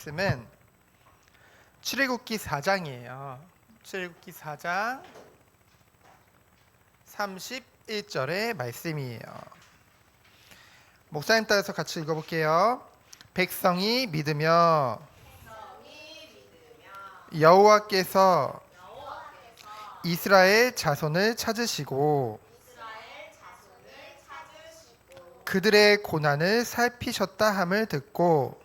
말씀은 출애굽기 4장이에요. 출애굽기 4장 31절의 말씀이에요. 목사님 따라서 같이 읽어볼게요. 백성이 믿으며 여호와께서 이스라엘 자손을 찾으시고 그들의 고난을 살피셨다 함을 듣고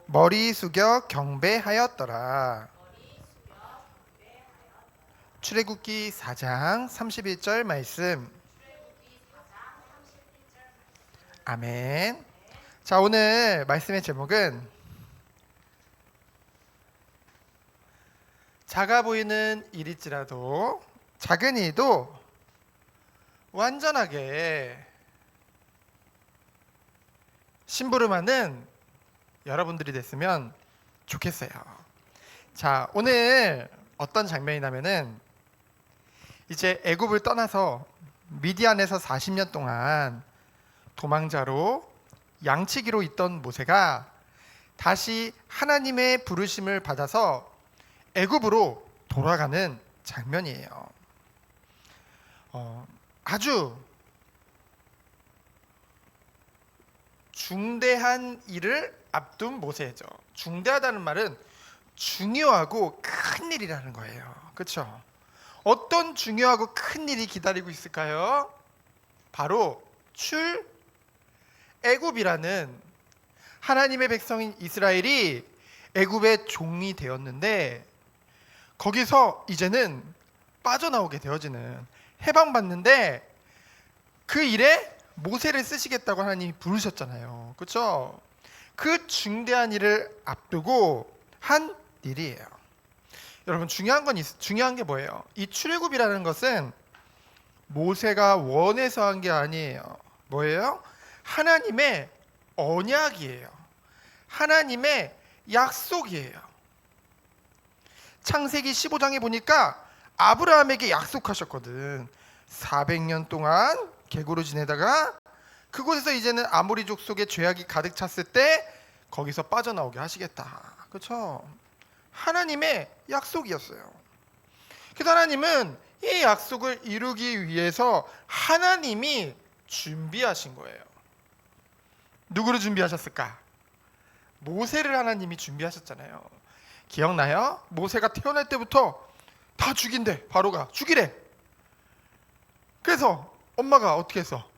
머리 숙여 경배하였더라. 출애굽기 4장 31절 말씀. 아멘. 자, 오늘 말씀의 제목은 작아 보이는 일일지라도 작은 일도 완전하게 심부름하는 여러분들이 됐으면 좋겠어요. 자, 오늘 어떤 장면이 나면은 이제 애굽을 떠나서 미디안에서 40년 동안 도망자로 양치기로 있던 모세가 다시 하나님의 부르심을 받아서 애굽으로 돌아가는 장면이에요. 아주 중대한 일을 앞둔 모세죠. 중대하다는 말은 중요하고 큰 일이라는 거예요. 그렇죠? 어떤 중요하고 큰 일이 기다리고 있을까요? 바로 출애굽이라는 하나님의 백성인 이스라엘이 애굽의 종이 되었는데 거기서 이제는 빠져나오게 되어지는 해방받는데 그 일에 모세를 쓰시겠다고 하나님이 부르셨잖아요. 그렇죠? 그 중대한 일을 앞두고 한 일이에요. 여러분, 중요한 게 뭐예요? 이 출애굽이라는 것은 모세가 원해서 한 게 아니에요. 뭐예요? 하나님의 언약이에요. 하나님의 약속이에요. 창세기 15장에 보니까 아브라함에게 약속하셨거든. 400년 동안 계곡으로 지내다가 그곳에서 이제는 아모리족 속에 죄악이 가득 찼을 때 거기서 빠져나오게 하시겠다. 그렇죠? 하나님의 약속이었어요. 그래서 하나님은 이 약속을 이루기 위해서 하나님이 준비하신 거예요. 누구를 준비하셨을까? 모세를 하나님이 준비하셨잖아요. 기억나요? 모세가 태어날 때부터 다 죽인대. 바로가 죽이래. 그래서 엄마가 어떻게 했어?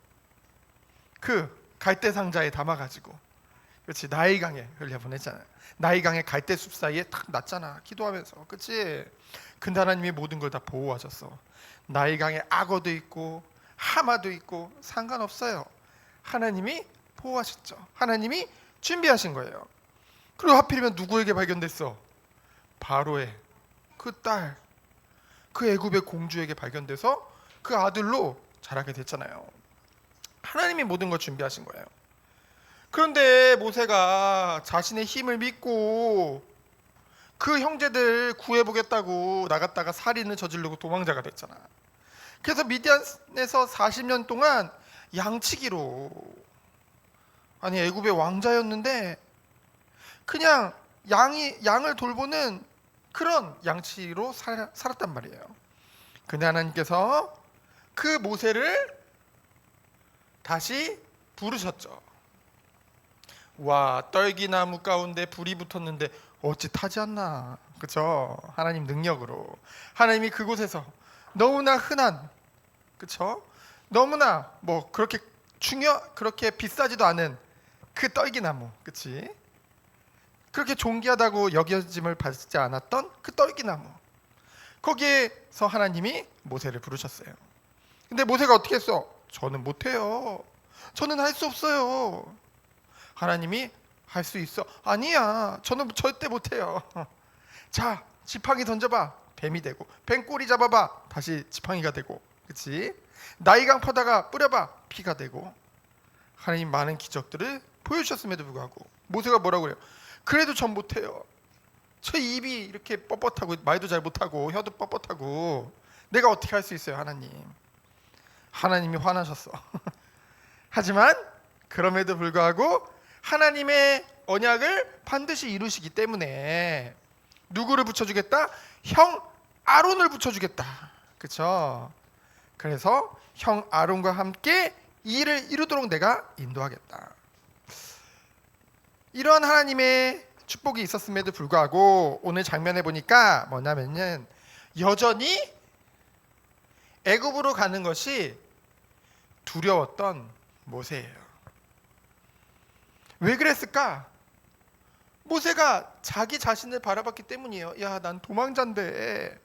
그 갈대 상자에 담아가지고, 그렇지, 나일강에 흘려보냈잖아요. 나일강의 갈대 숲 사이에 탁 놨잖아, 기도하면서. 그렇지? 근데 하나님이 모든 걸 다 보호하셨어. 나일강에 악어도 있고 하마도 있고 상관없어요. 하나님이 보호하셨죠. 하나님이 준비하신 거예요. 그리고 하필이면 누구에게 발견됐어? 바로의 그 딸, 그 애굽의 공주에게 발견돼서 그 아들로 자라게 됐잖아요. 하나님이 모든 걸 준비하신 거예요. 그런데 모세가 자신의 힘을 믿고 그 형제들 구해보겠다고 나갔다가 살인을 저지르고 도망자가 됐잖아. 그래서 미디안에서 40년 동안 양치기로, 아니 애굽의 왕자였는데 그냥 양을 돌보는 그런 양치기로 살았단 말이에요. 근데 하나님께서 그 모세를 다시 부르셨죠. 와, 떨기나무 가운데 불이 붙었는데 어찌 타지 않나. 그렇죠? 하나님 능력으로 하나님이 그곳에서 너무나 흔한, 그렇죠? 너무나 뭐 그렇게 그렇게 비싸지도 않은 그 떨기나무, 그렇지? 그렇게 존귀하다고 여겨짐을 받지 않았던 그 떨기나무, 거기에서 하나님이 모세를 부르셨어요. 근데 모세가 어떻게 했어? 저는 못해요. 저는 할 수 없어요. 하나님이 할 수 있어. 아니야, 저는 절대 못해요. 자, 지팡이 던져봐. 뱀이 되고, 뱀 꼬리 잡아봐. 다시 지팡이가 되고, 그렇지? 나이강 퍼다가 뿌려봐. 피가 되고. 하나님 많은 기적들을 보여주셨음에도 불구하고 모세가 뭐라고 그래요? 그래도 전 못해요. 저 입이 이렇게 뻣뻣하고 말도 잘 못하고 혀도 뻣뻣하고 내가 어떻게 할 수 있어요? 하나님이 화나셨어. 하지만 그럼에도 불구하고 하나님의 언약을 반드시 이루시기 때문에 누구를 붙여주겠다? 형 아론을 붙여주겠다. 그렇죠? 그래서 형 아론과 함께 이 일을 이루도록 내가 인도하겠다. 이런 하나님의 축복이 있었음에도 불구하고 오늘 장면에 보니까 뭐냐면은 여전히 애굽으로 가는 것이 두려웠던 모세예요. 왜 그랬을까? 모세가 자기 자신을 바라봤기 때문이에요. 야, 난 도망자인데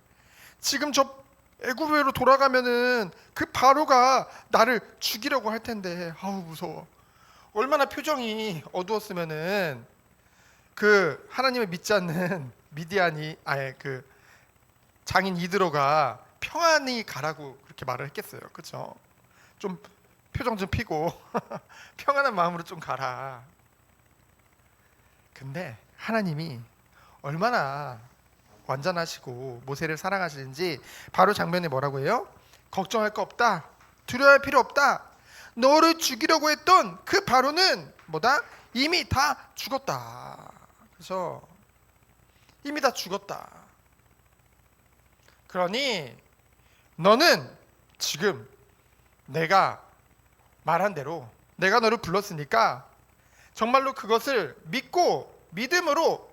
지금 저 애굽으로 돌아가면은 그 바로가 나를 죽이려고 할 텐데 아우 무서워. 얼마나 표정이 어두웠으면은 그 하나님을 믿지 않는 미디안이 아예 그 장인 이드로가 평안히 가라고 그렇게 말을 했겠어요. 그렇죠? 좀 표정 좀 피고 평안한 마음으로 좀 가라. 근데 하나님이 얼마나 완전하시고 모세를 사랑하시는지 바로 장면에 뭐라고 해요? 걱정할 거 없다. 두려워할 필요 없다. 너를 죽이려고 했던 그 바로는 뭐다? 이미 다 죽었다. 그래서 이미 다 죽었다. 그러니 너는 지금 내가 말한 대로 내가 너를 불렀으니까 정말로 그것을 믿고 믿음으로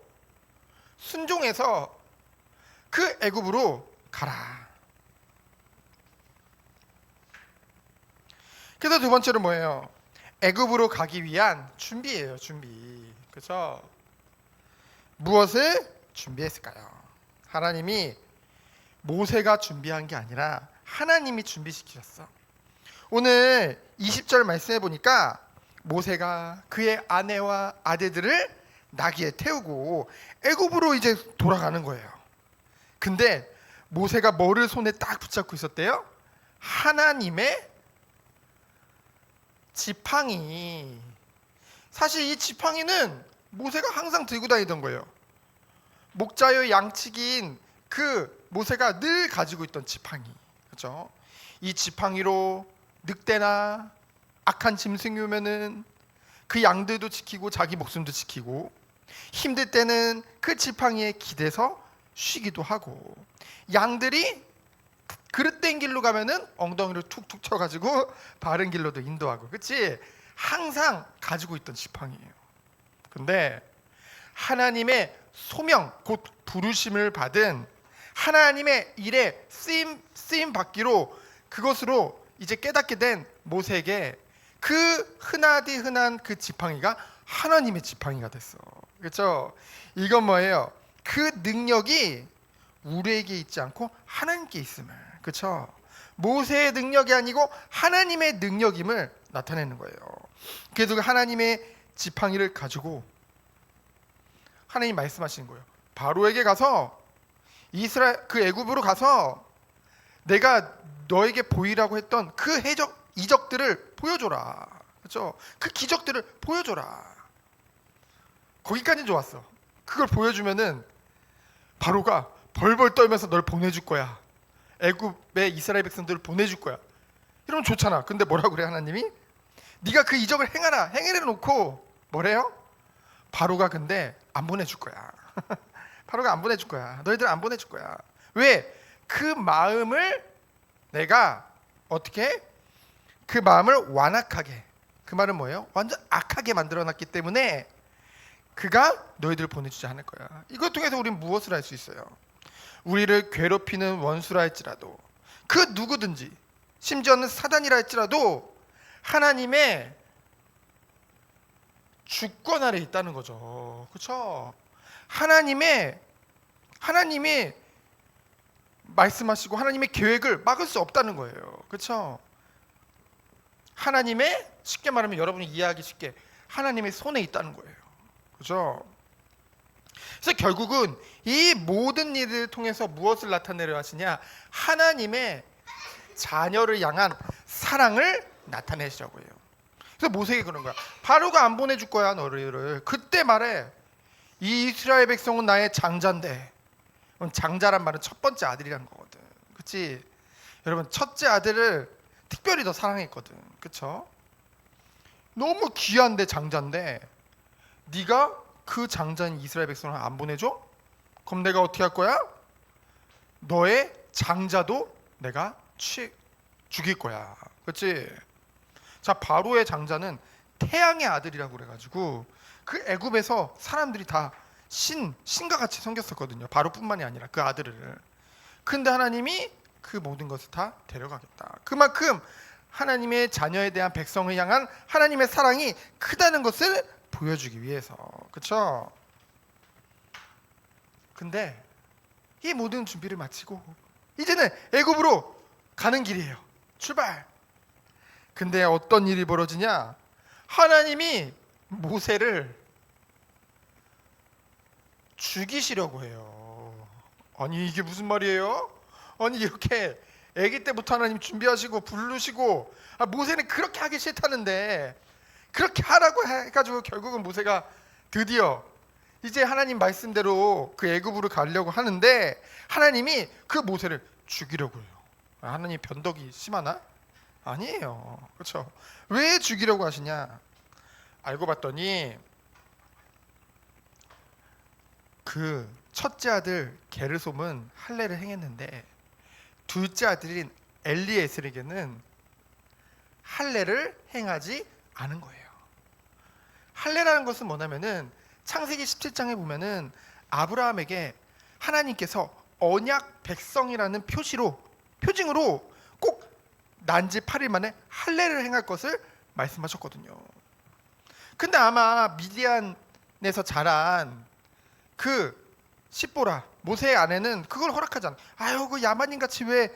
순종해서 그 애굽으로 가라. 그래서 두 번째로 뭐예요? 애굽으로 가기 위한 준비예요. 준비. 그래서 무엇을 준비했을까요? 하나님이 모세가 준비한 게 아니라 하나님이 준비시키셨어. 오늘 20절 말씀해 보니까 모세가 그의 아내와 아들들을 나귀에 태우고 애굽으로 이제 돌아가는 거예요. 근데 모세가 뭐를 손에 딱 붙잡고 있었대요? 하나님의 지팡이. 사실 이 지팡이는 모세가 항상 들고 다니던 거예요. 목자의 양치기인 그 모세가 늘 가지고 있던 지팡이. 그렇죠? 이 지팡이로 늑대나 악한 짐승이 오면은 그 양들도 지키고 자기 목숨도 지키고, 힘들 때는 그 지팡이에 기대서 쉬기도 하고, 양들이 그릇된 길로 가면은 엉덩이를 툭툭 쳐가지고 바른 길로도 인도하고, 그렇지? 항상 가지고 있던 지팡이에요. 근데 하나님의 소명, 곧 부르심을 받은 하나님의 일에 쓰임 받기로 그것으로 이제 깨닫게 된 모세에게 그 흔하디 흔한 그 지팡이가 하나님의 지팡이가 됐어. 그렇죠? 이건 뭐예요? 그 능력이 우리에게 있지 않고 하나님께 있음을, 그렇죠? 모세의 능력이 아니고 하나님의 능력임을 나타내는 거예요. 그래서 하나님의 지팡이를 가지고 하나님 말씀하시는 거예요. 바로에게 가서 그 애굽으로 가서 내가 너에게 보이라고 했던 그 이적들을 보여줘라. 그렇죠? 그 기적들을 보여줘라. 거기까지는 좋았어. 그걸 보여주면은 바로가 벌벌 떨면서 널 보내줄 거야. 애굽의 이스라엘 백성들을 보내줄 거야. 이러면 좋잖아. 근데 뭐라고 그래 하나님이? 네가 그 이적을 행하라. 행해 놓고 뭐래요? 바로가 근데 안 보내줄 거야. 바로가 안 보내줄 거야. 너희들 안 보내줄 거야. 왜? 그 마음을 내가 어떻게? 그 마음을 완악하게, 그 말은 뭐예요? 완전 악하게 만들어놨기 때문에 그가 너희들을 보내주지 않을 거야. 이것 통해서 우리는 무엇을 할 수 있어요? 우리를 괴롭히는 원수라 할지라도, 그 누구든지, 심지어는 사단이라 할지라도 하나님의 주권 아래 있다는 거죠. 그렇죠? 하나님이 말씀하시고 하나님의 계획을 막을 수 없다는 거예요. 그렇죠? 하나님의, 쉽게 말하면 여러분이 이해하기 쉽게, 하나님의 손에 있다는 거예요. 그렇죠? 그래서 결국은 이 모든 일을 통해서 무엇을 나타내려 하시냐? 하나님의 자녀를 향한 사랑을 나타내시라고 해요. 그래서 모세에게 그런 거야. 바로가 안 보내줄 거야 너를. 그때 말해. 이 이스라엘 백성은 나의 장자인데, 장자란 말은 첫 번째 아들이라는 거거든. 그렇지? 여러분, 첫째 아들을 특별히 더 사랑했거든. 그렇죠? 너무 귀한데 장자인데 네가 그 장자인 이스라엘 백성을 안 보내줘? 그럼 내가 어떻게 할 거야? 너의 장자도 내가 죽일 거야. 그렇지? 자, 바로의 장자는 태양의 아들이라고 그래가지고 그 애굽에서 사람들이 다 신과 같이 섬겼었거든요. 바로뿐만이 아니라 그 아들을. 근데 하나님이 그 모든 것을 다 데려가겠다. 그만큼 하나님의 자녀에 대한 백성을 향한 하나님의 사랑이 크다는 것을 보여주기 위해서. 그렇죠? 근데 이 모든 준비를 마치고 이제는 애굽으로 가는 길이에요. 출발. 근데 어떤 일이 벌어지냐? 하나님이 모세를 죽이시려고 해요. 아니 이게 무슨 말이에요? 아니 이렇게 아기 때부터 하나님 준비하시고 부르시고 모세는 그렇게 하기 싫다는데 그렇게 하라고 해가지고 결국은 모세가 드디어 이제 하나님 말씀대로 그 애굽으로 가려고 하는데 하나님이 그 모세를 죽이려고 해요. 하나님 변덕이 심하나? 아니에요. 그렇죠? 왜 죽이려고 하시냐? 알고 봤더니 그 첫째 아들 게르솜은 할례를 행했는데 둘째 아들인 엘리에셀에게는 할례를 행하지 않은 거예요. 할례라는 것은 뭐냐면은 창세기 17장에 보면은 아브라함에게 하나님께서 언약 백성이라는 표징으로 꼭 난지 8일 만에 할례를 행할 것을 말씀하셨거든요. 근데 아마 미디안에서 자란 그 십보라 모세의 아내는 그걸 허락하지 않아. 아유 그 야만인 같이 왜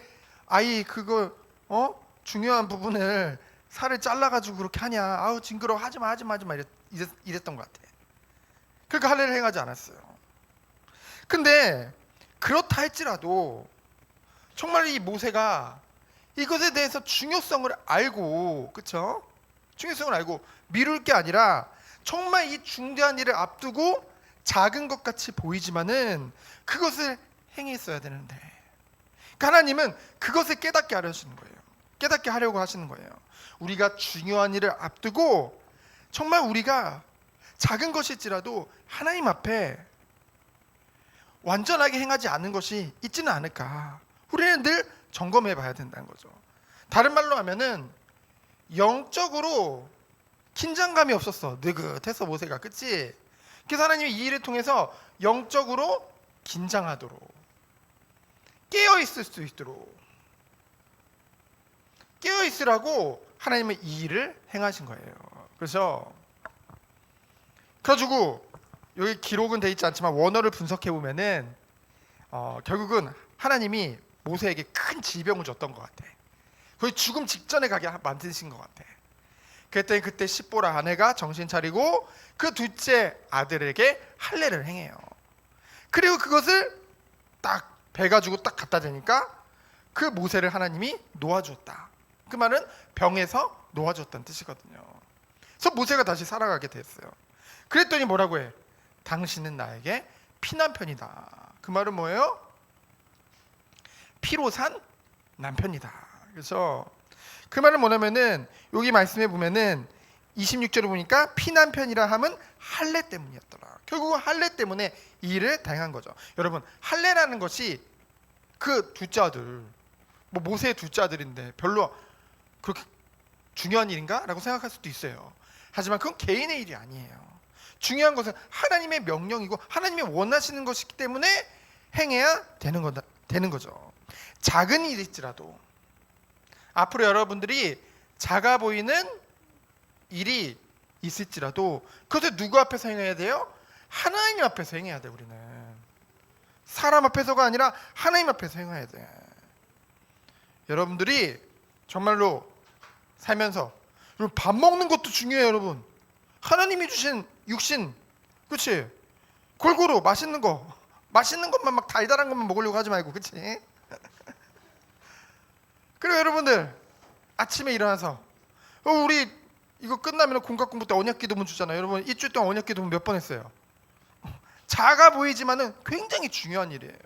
아이 그거 중요한 부분을 살을 잘라가지고 그렇게 하냐. 아우 징그러워 하지마 이랬던 것 같아. 그러니까 할례를 행하지 않았어요. 근데 그렇다 할지라도 정말 이 모세가 이것에 대해서 중요성을 알고, 그렇죠? 중요성을 알고 미룰 게 아니라 정말 이 중대한 일을 앞두고 작은 것 같이 보이지만은 그것을 행했어야 되는데, 그러니까 하나님은 그것을 깨닫게 하려는 거예요. 깨닫게 하려고 하시는 거예요. 우리가 중요한 일을 앞두고 정말 우리가 작은 것일지라도 하나님 앞에 완전하게 행하지 않은 것이 있지는 않을까. 우리는 늘 점검해 봐야 된다는 거죠. 다른 말로 하면은 영적으로 긴장감이 없었어. 느긋해서 모세가, 그치? 그래서 하나님이 이 일을 통해서 영적으로 긴장하도록, 깨어있을 수 있도록, 깨어있으라고 하나님은 이 일을 행하신 거예요. 그래서 그래가지고 여기 기록은 돼 있지 않지만 원어를 분석해 보면은 결국은 하나님이 모세에게 큰 질병을 줬던 것 같아. 거의 죽음 직전에 가게 만드신 것 같아. 그랬더니 그때 십보라 아내가 정신 차리고 그 둘째 아들에게 할례를 행해요. 그리고 그것을 딱 배 가지고 딱 갖다 대니까 그 모세를 하나님이 놓아주었다. 그 말은 병에서 놓아줬다는 뜻이거든요. 그래서 모세가 다시 살아가게 됐어요. 그랬더니 뭐라고 해? 당신은 나에게 피남편이다. 그 말은 뭐예요? 피로 산 남편이다. 그래서 그 말은 뭐냐면은 여기 말씀에 보면은 26절에 보니까 피남편이라 함은 할례 때문이었더라. 결국은 할례 때문에 이 일을 당한 거죠. 여러분, 할례라는 것이 그 둘째 아들, 뭐 모세의 둘째 아들인데 별로 그렇게 중요한 일인가? 라고 생각할 수도 있어요. 하지만 그건 개인의 일이 아니에요. 중요한 것은 하나님의 명령이고 하나님이 원하시는 것이기 때문에 행해야 되는 거죠. 작은 일일지라도 앞으로 여러분들이 작아 보이는 일이 있을지라도 그것을 누구 앞에서 행해야 돼요? 하나님 앞에서 행해야 돼. 우리는 사람 앞에서가 아니라 하나님 앞에서 행해야 돼. 여러분들이 정말로 살면서 밥 먹는 것도 중요해요. 여러분, 하나님이 주신 육신, 그렇지? 골고루 맛있는 것만 막 달달한 것만 먹으려고 하지 말고, 그렇지? 그리고 여러분들 아침에 일어나서 우리 이거 끝나면 공각공부 때 언약기도문 주잖아요. 여러분 일주일 동안 언약기도문 몇 번 했어요? 작아 보이지만은 굉장히 중요한 일이에요.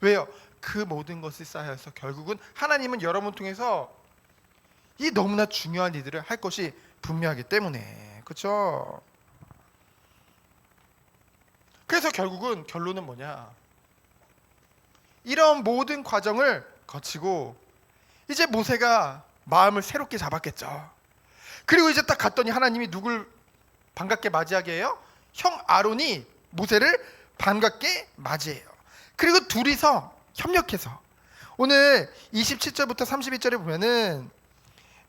왜요? 그 모든 것이 쌓여서 결국은 하나님은 여러분 통해서 이 너무나 중요한 일들을 할 것이 분명하기 때문에. 그렇죠? 그래서 결론은 뭐냐? 이런 모든 과정을 거치고 이제 모세가 마음을 새롭게 잡았겠죠. 그리고 이제 딱 갔더니 하나님이 누굴 반갑게 맞이하게 해요? 형 아론이 모세를 반갑게 맞이해요. 그리고 둘이서 협력해서 오늘 27절부터 32절에 보면은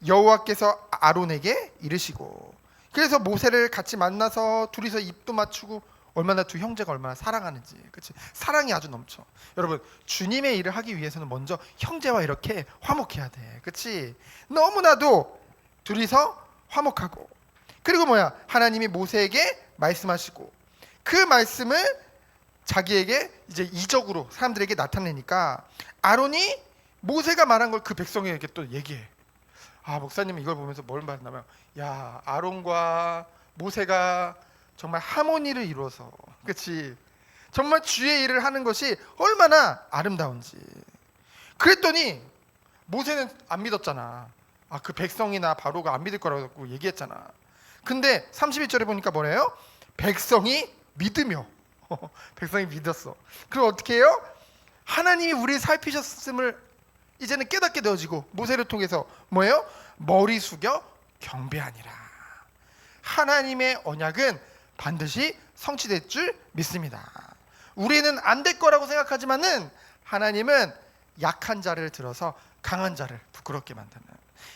여호와께서 아론에게 이르시고, 그래서 모세를 같이 만나서 둘이서 입도 맞추고, 얼마나 두 형제가 얼마나 사랑하는지, 그렇지? 사랑이 아주 넘쳐. 여러분, 주님의 일을 하기 위해서는 먼저 형제와 이렇게 화목해야 돼, 그렇지? 너무나도 둘이서 화목하고, 그리고 뭐야? 하나님이 모세에게 말씀하시고, 그 말씀을 자기에게 이제 이적으로 사람들에게 나타내니까 아론이 모세가 말한 걸 그 백성에게 또 얘기해. 아, 목사님은 이걸 보면서 뭘 말했냐면, 야, 아론과 모세가 정말 하모니를 이루어서, 그렇지? 정말 주의 일을 하는 것이 얼마나 아름다운지. 그랬더니 모세는 안 믿었잖아. 아, 그 백성이나 바로가 안 믿을 거라고 얘기했잖아. 근데 31절에 보니까 뭐래요? 백성이 믿으며 백성이 믿었어. 그럼 어떻게 해요? 하나님이 우리를 살피셨음을 이제는 깨닫게 되어지고, 모세를 통해서 뭐예요? 머리 숙여 경배하니라. 하나님의 언약은 반드시 성취될 줄 믿습니다. 우리는 안 될 거라고 생각하지만은 하나님은 약한 자를 들어서 강한 자를 부끄럽게 만드는,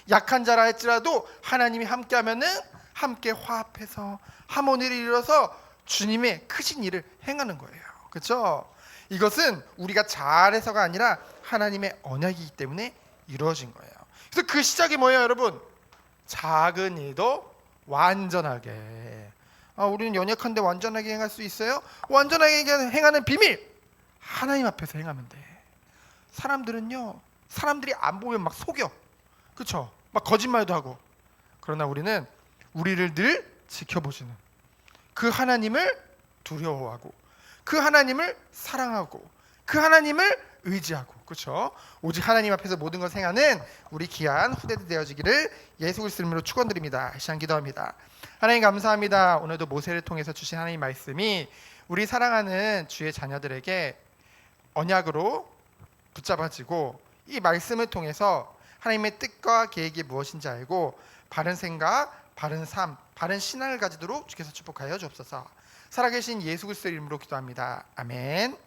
약한 자라 할지라도 하나님이 함께하면은 함께 화합해서 하모니를 이루어서 주님의 크신 일을 행하는 거예요. 그렇죠? 이것은 우리가 잘해서가 아니라 하나님의 언약이기 때문에 이루어진 거예요. 그래서 그 시작이 뭐예요, 여러분? 작은 일도 완전하게. 우리는 연약한데 완전하게 행할 수 있어요? 완전하게 행하는 비밀, 하나님 앞에서 행하면 돼. 사람들이 안 보면 막 속여, 그렇죠? 막 거짓말도 하고. 그러나 우리는 우리를 늘 지켜보시는 그 하나님을 두려워하고, 그 하나님을 사랑하고, 그 하나님을 의지하고, 그렇죠? 오직 하나님 앞에서 모든 것을 행하는 우리 귀한 후대들 되어지기를 예수 그리스도 이름으로 축원드립니다. 시간 기도합니다. 하나님 감사합니다. 오늘도 모세를 통해서 주신 하나님 말씀이 우리 사랑하는 주의 자녀들에게 언약으로 붙잡아지고, 이 말씀을 통해서 하나님의 뜻과 계획이 무엇인지 알고 바른 생각, 바른 삶, 바른 신앙을 가지도록 주께서 축복하여 주옵소서. 살아계신 예수 그리스도 이름으로 기도합니다. 아멘.